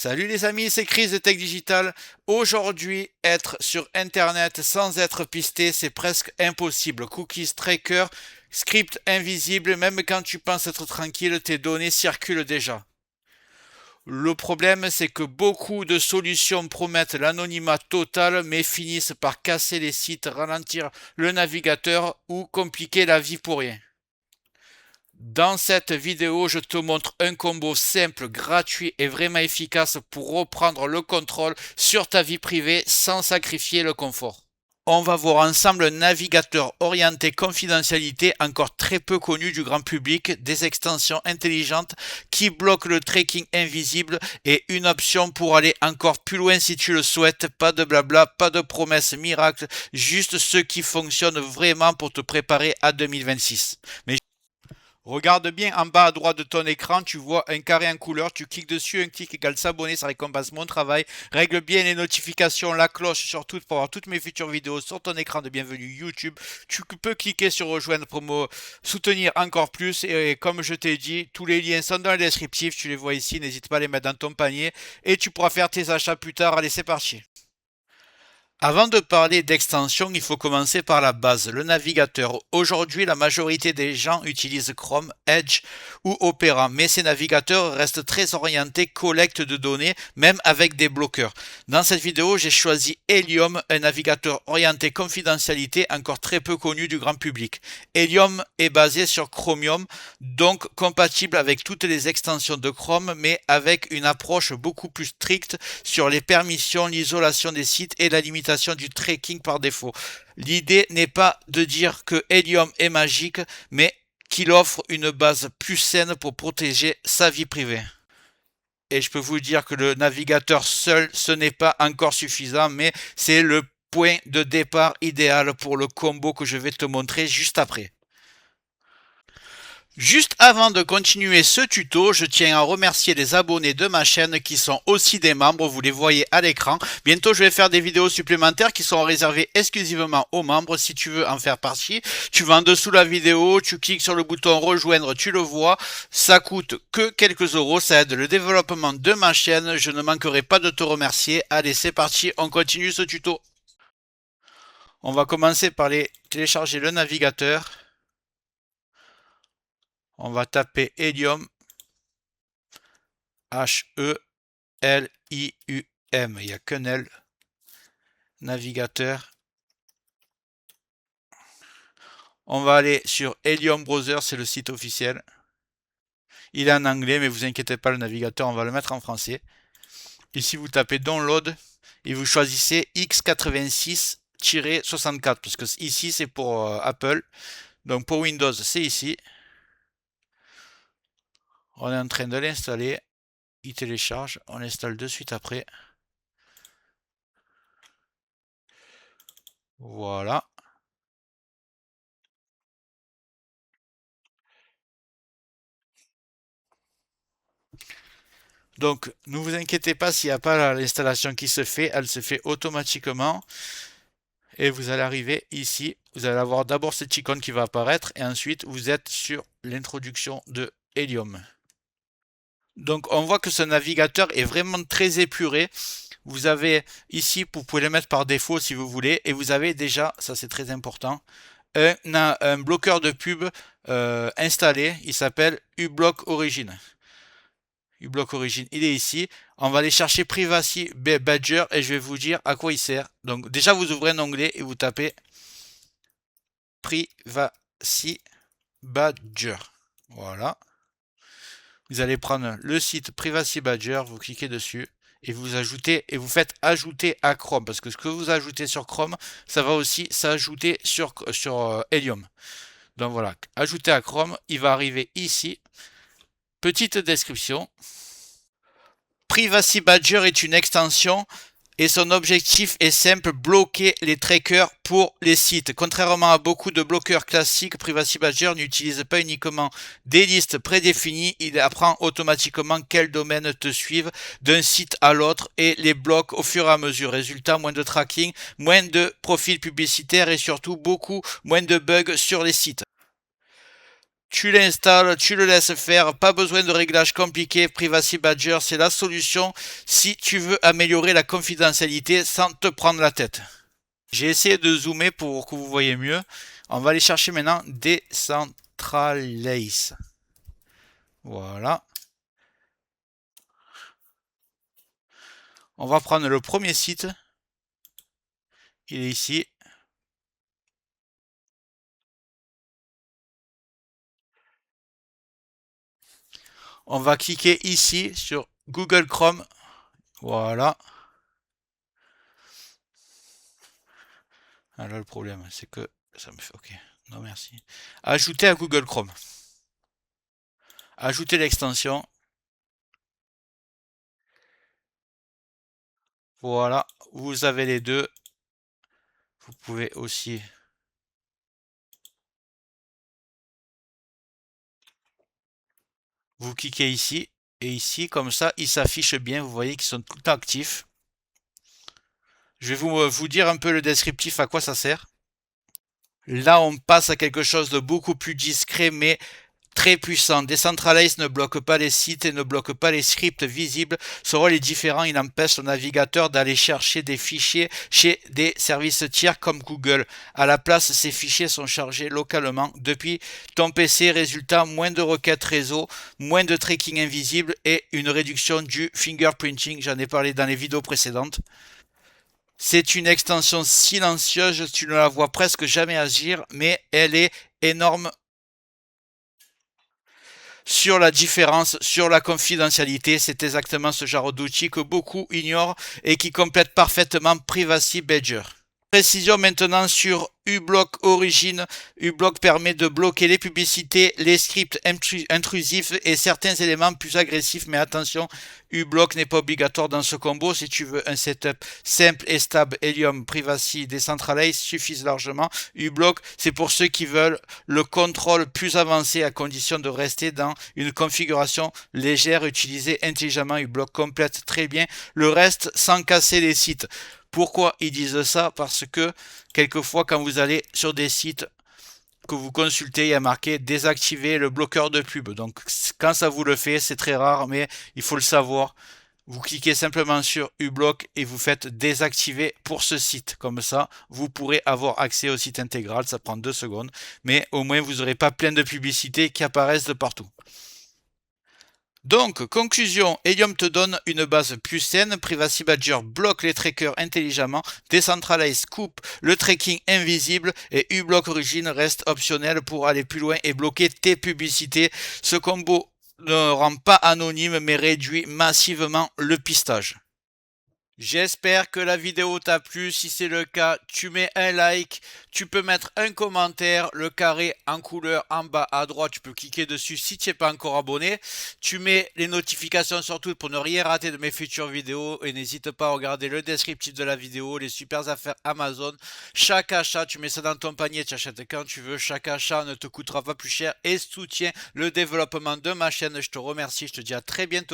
Salut les amis, c'est Chris de Tech Digital. Aujourd'hui, être sur Internet sans être pisté, c'est presque impossible. Cookies, tracker, script invisible, même quand tu penses être tranquille, tes données circulent déjà. Le problème, c'est que beaucoup de solutions promettent l'anonymat total, mais finissent par casser les sites, ralentir le navigateur ou compliquer la vie pour rien. Dans cette vidéo, je te montre un combo simple, gratuit et vraiment efficace pour reprendre le contrôle sur ta vie privée sans sacrifier le confort. On va voir ensemble un navigateur orienté confidentialité encore très peu connu du grand public, des extensions intelligentes qui bloquent le tracking invisible et une option pour aller encore plus loin si tu le souhaites. Pas de blabla, pas de promesses miracles, juste ce qui fonctionne vraiment pour te préparer à 2026. Mais regarde bien en bas à droite de ton écran, tu vois un carré en couleur, tu cliques dessus, un clic égale s'abonner, ça récompense mon travail. Règle bien les notifications, la cloche surtout pour avoir toutes mes futures vidéos sur ton écran de bienvenue YouTube. Tu peux cliquer sur rejoindre pour me soutenir encore plus et comme je t'ai dit, tous les liens sont dans le descriptif, tu les vois ici, n'hésite pas à les mettre dans ton panier et tu pourras faire tes achats plus tard. Allez, c'est parti. Avant de parler d'extension, il faut commencer par la base, le navigateur. Aujourd'hui, la majorité des gens utilisent Chrome, Edge ou Opera, mais ces navigateurs restent très orientés collecte de données, même avec des bloqueurs. Dans cette vidéo, j'ai choisi Helium, un navigateur orienté confidentialité encore très peu connu du grand public. Helium est basé sur Chromium, donc compatible avec toutes les extensions de Chrome, mais avec une approche beaucoup plus stricte sur les permissions, l'isolation des sites et la limitation du tracking par défaut. L'idée n'est pas de dire que Helium est magique, mais qu'il offre une base plus saine pour protéger sa vie privée. Et je peux vous dire que le navigateur seul, ce n'est pas encore suffisant, mais c'est le point de départ idéal pour le combo que je vais te montrer juste après. Juste avant de continuer ce tuto, je tiens à remercier les abonnés de ma chaîne qui sont aussi des membres, vous les voyez à l'écran. Bientôt je vais faire des vidéos supplémentaires qui sont réservées exclusivement aux membres. Si tu veux en faire partie, tu vas en dessous de la vidéo, tu cliques sur le bouton rejoindre, tu le vois. Ça coûte que quelques euros, ça aide le développement de ma chaîne. Je ne manquerai pas de te remercier. Allez, c'est parti, on continue ce tuto. On va commencer par télécharger le navigateur. On va taper Helium, H-E-L-I-U-M, il n'y a qu'un L, navigateur. On va aller sur Helium Browser, c'est le site officiel. Il est en anglais, mais vous inquiétez pas, le navigateur, on va le mettre en français. Ici, vous tapez Download et vous choisissez x86-64, parce que ici, c'est pour Apple. Donc pour Windows, c'est ici. On est en train de l'installer. Il télécharge, on l'installe de suite après. Voilà. Donc, ne vous inquiétez pas s'il n'y a pas l'installation qui se fait, elle se fait automatiquement. Et vous allez arriver ici, vous allez avoir d'abord cette icône qui va apparaître et ensuite vous êtes sur l'introduction de Helium. Donc on voit que ce navigateur est vraiment très épuré. Vous avez ici, vous pouvez le mettre par défaut si vous voulez, et vous avez déjà, ça c'est très important, un bloqueur de pub installé, il s'appelle uBlock Origin. uBlock Origin, il est ici. On va aller chercher Privacy Badger et je vais vous dire à quoi il sert. Donc déjà vous ouvrez un onglet et vous tapez Privacy Badger. Voilà. Vous allez prendre le site Privacy Badger, vous cliquez dessus et vous ajoutez et vous faites ajouter à Chrome parce que ce que vous ajoutez sur Chrome, ça va aussi s'ajouter sur Helium. Donc voilà, ajouter à Chrome, il va arriver ici. Petite description. Privacy Badger est une extension et son objectif est simple, bloquer les trackers pour les sites. Contrairement à beaucoup de bloqueurs classiques, Privacy Badger n'utilise pas uniquement des listes prédéfinies, il apprend automatiquement quels domaines te suivent d'un site à l'autre et les bloque au fur et à mesure. Résultat, moins de tracking, moins de profils publicitaires et surtout beaucoup moins de bugs sur les sites. Tu l'installes, tu le laisses faire, pas besoin de réglages compliqués. Privacy Badger, c'est la solution si tu veux améliorer la confidentialité sans te prendre la tête. J'ai essayé de zoomer pour que vous voyez mieux. On va aller chercher maintenant Decentralize. Voilà. On va prendre le premier site. Il est ici. On va cliquer ici sur Google Chrome. Voilà. Alors le problème, c'est que ça me fait... Ok, non merci. Ajouter à Google Chrome. Ajouter l'extension. Voilà, vous avez les deux. Vous pouvez aussi... Vous cliquez ici. Et ici, comme ça, ils s'affichent bien. Vous voyez qu'ils sont tout le temps actifs. Je vais vous dire un peu le descriptif, à quoi ça sert. Là, on passe à quelque chose de beaucoup plus discret, mais très puissant. Decentralize ne bloque pas les sites et ne bloque pas les scripts visibles. Ce rôle est différent, il empêche le navigateur d'aller chercher des fichiers chez des services tiers comme Google. À la place, ces fichiers sont chargés localement depuis ton PC. Résultat, moins de requêtes réseau, moins de tracking invisible et une réduction du fingerprinting. J'en ai parlé dans les vidéos précédentes. C'est une extension silencieuse, tu ne la vois presque jamais agir, mais elle est énorme sur la différence, sur la confidentialité. C'est exactement ce genre d'outil que beaucoup ignorent et qui complète parfaitement Privacy Badger. Précision maintenant sur uBlock Origin. uBlock permet de bloquer les publicités, les scripts intrusifs et certains éléments plus agressifs. Mais attention, uBlock n'est pas obligatoire dans ce combo. Si tu veux un setup simple et stable, Helium, Privacy, Decentralize suffisent largement. uBlock, c'est pour ceux qui veulent le contrôle plus avancé à condition de rester dans une configuration légère. Utilisez intelligemment. uBlock complète très bien le reste sans casser les sites. Pourquoi ils disent ça? Parce que quelquefois quand vous allez sur des sites que vous consultez, il y a marqué désactiver le bloqueur de pub. Donc quand ça vous le fait, c'est très rare, mais il faut le savoir. Vous cliquez simplement sur uBlock et vous faites désactiver pour ce site. Comme ça, vous pourrez avoir accès au site intégral. Ça prend 2 secondes. Mais au moins, vous n'aurez pas plein de publicités qui apparaissent de partout. Donc, conclusion, Helium te donne une base plus saine, Privacy Badger bloque les trackers intelligemment, Decentralize coupe le tracking invisible et uBlock Origin reste optionnel pour aller plus loin et bloquer tes publicités. Ce combo ne rend pas anonyme mais réduit massivement le pistage. J'espère que la vidéo t'a plu. Si c'est le cas, tu mets un like, tu peux mettre un commentaire, le carré en couleur en bas à droite, tu peux cliquer dessus si tu n'es pas encore abonné. Tu mets les notifications surtout pour ne rien rater de mes futures vidéos et n'hésite pas à regarder le descriptif de la vidéo, les super affaires Amazon. Chaque achat, tu mets ça dans ton panier, tu achètes quand tu veux. Chaque achat ne te coûtera pas plus cher et soutient le développement de ma chaîne. Je te remercie, je te dis à très bientôt.